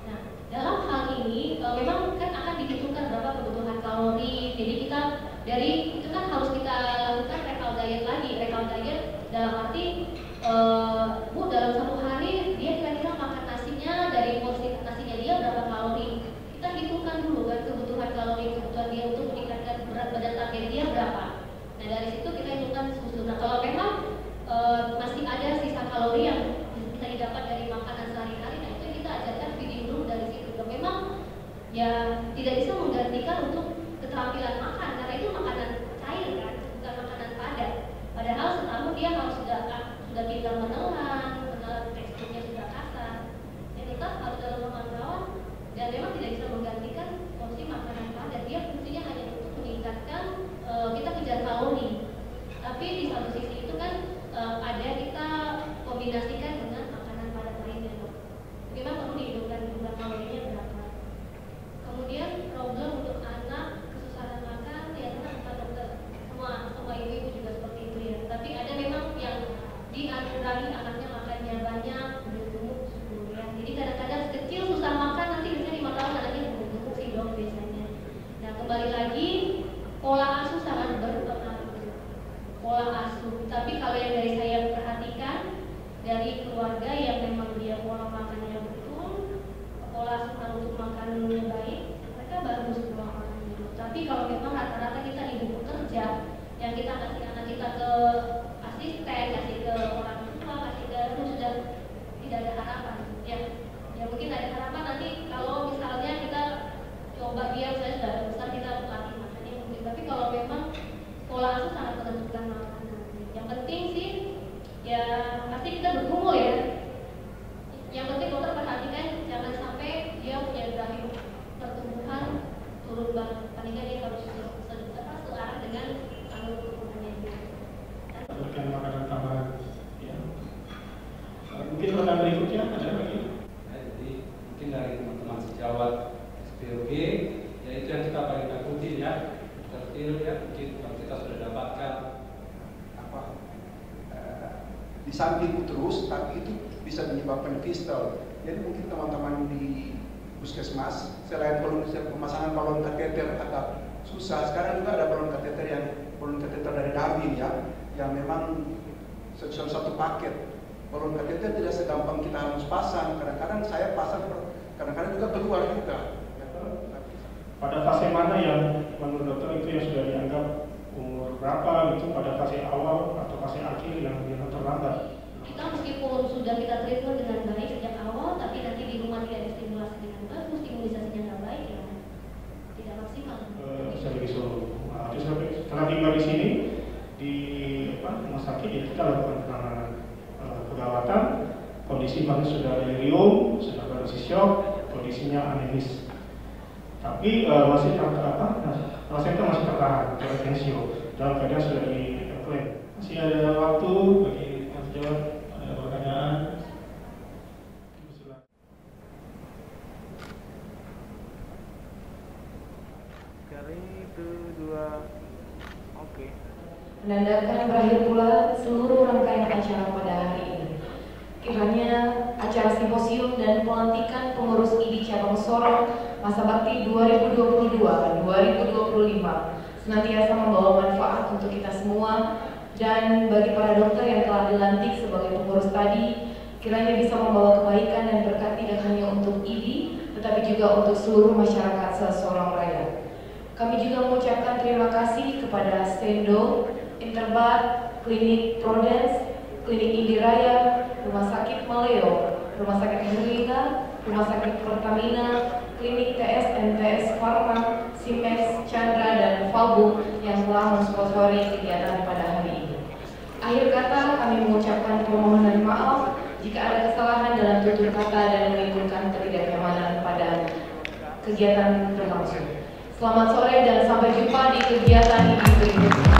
Nah, dalam hal ini memang kan akan dihitungkan berapa kebutuhan kalori. Jadi kita dari itu kan harus kita lakukan recall diet lagi. Recall diet dalam arti Bu dalam 1 hari dia kira-kira makan nasinya, dari porsi nasinya dia berapa kalori. Kita hitungkan dulu kan kebutuhan kalori kebutuhan dia untuk meningkatkan berat badan target dia berapa. Nah dari situ kita hitungkan susu. Nah kalau memang masih ada sisa kalori yang bisa didapat dari makanan sehari-hari, nah itu kita ajarkan feeding dulu dari situ. Dan memang ya tidak bisa menggantikan untuk keterampilan makan karena itu makanan cair kan, bukan makanan padat. Padahal setahun dia harus sudah tinggal menelan teksturnya sudah kasar. Ya tetap harus dalam pemantauan dan memang tidak bisa menggantikan porsi makanan padat. Dia fungsinya hanya untuk meningkatkan kita kejar kalori. Tapi di satu sisi itu kan ada kita kombinasikan dengan makanan padat lainnya dok. Memang perlu dihitungkan jumlah kalorinya berapa. Kemudian problem untuk anak kesusahan makan ya tenang Pak dokter. Semua ibu-ibu juga seperti itu ya. Tapi ada memang yang dianjurangi anaknya makannya banyak, gemuk ya. Jadi kadang-kadang kecil susah makan, nanti biasanya 5 tahun anaknya gemuk sih dok biasanya. Nah kembali lagi pola asuh sangat berpengaruh. Pola asuh. Tapi kalau yang dari saya perhatikan dari keluarga yang memang dia pola makannya betul, pola asuh untuk makannya baik, mereka bagus pola makannya dulu. Tapi kalau memang rata-rata kita ibu bekerja, yang kita kasih anak kita ke asisten, kasih ke orang tua, kasih ke itu sudah tidak ada harapan ya mungkin ada harapan nanti kalau misalnya kita coba dia saya sudah besar kita latih makannya mungkin, tapi kalau memang pola asuh sangat menentukan makanan. Yang penting sih ya pasti kita bergumul ya, yang penting dokter perhatikan jangan sampai dia punya grafik pertumbuhan turun banget, paling nggak dia harus searah dengan alur pertumbuhannya dia. Berikan makanan tambahan. Ya. Mungkin pertanyaan berikutnya ada lagi. Nah, jadi mungkin dari teman-teman sejawat SPOG, ya itu yang kita paling takutin ya. Tertil ya, mungkin kalau kita sudah dapatkan apa di samping terus, tapi itu bisa menyebabkan fistal. Jadi mungkin teman-teman di puskesmas selain pemasangan balon kateter agak susah, sekarang juga ada balon kateter dari Darwin ya, yang memang satu paket. Balon kateter tidak segampang kita harus pasang. Kadang-kadang saya pasang, kadang-kadang juga keluar juga. Pada fase mana yang menurut dokter itu yang sudah dianggap umur berapa gitu, pada fase awal atau fase akhir yang terlambat? Kita meskipun sudah kita treatment dengan baik sejak awal, tapi nanti di rumah tidak distimulasi dengan bagus, imunisasinya nggak baik ya tidak maksimal. Saya lagi suruh. Setelah tiba di sini di rumah sakit ya kita lakukan penanganan perawatan. Kondisi masih sudah delirium, sudah kondisi shock, kondisinya anemis. Tapi masih rasanya masih tertahan, tertensio. Dalam keadaan sudah diklaim. Masih ada waktu bagi yang sejawat ada pertanyaan. Kali itu 2, oke. Menandakan berakhir pula seluruh rangkaian acara pada hari ini. Kiranya acara simposium dan pelantikan pengurus ID Cabang Sorong Masa Bakti 2022-2025 senantiasa membawa manfaat untuk kita semua, dan bagi para dokter yang telah dilantik sebagai pengurus tadi, kiranya bisa membawa kebaikan dan berkat tidak hanya untuk ID, tetapi juga untuk seluruh masyarakat se-Sorong Raya. Kami juga mengucapkan terima kasih kepada Stendo, Interbat, Klinik Prodens, Klinik Indiraya, Rumah Sakit Maleo, Rumah Sakit Herlina, Rumah Sakit Pertamina, Klinik TSNTS Pharma, Simex, Chandra, dan Falbum yang telah mensponsori kegiatan pada hari ini. Akhir kata, kami mengucapkan permohonan maaf jika ada kesalahan dalam tutur kata dan menimbulkan ketidaknyamanan pada kegiatan berlangsung. Selamat sore dan sampai jumpa di kegiatan ini berikutnya.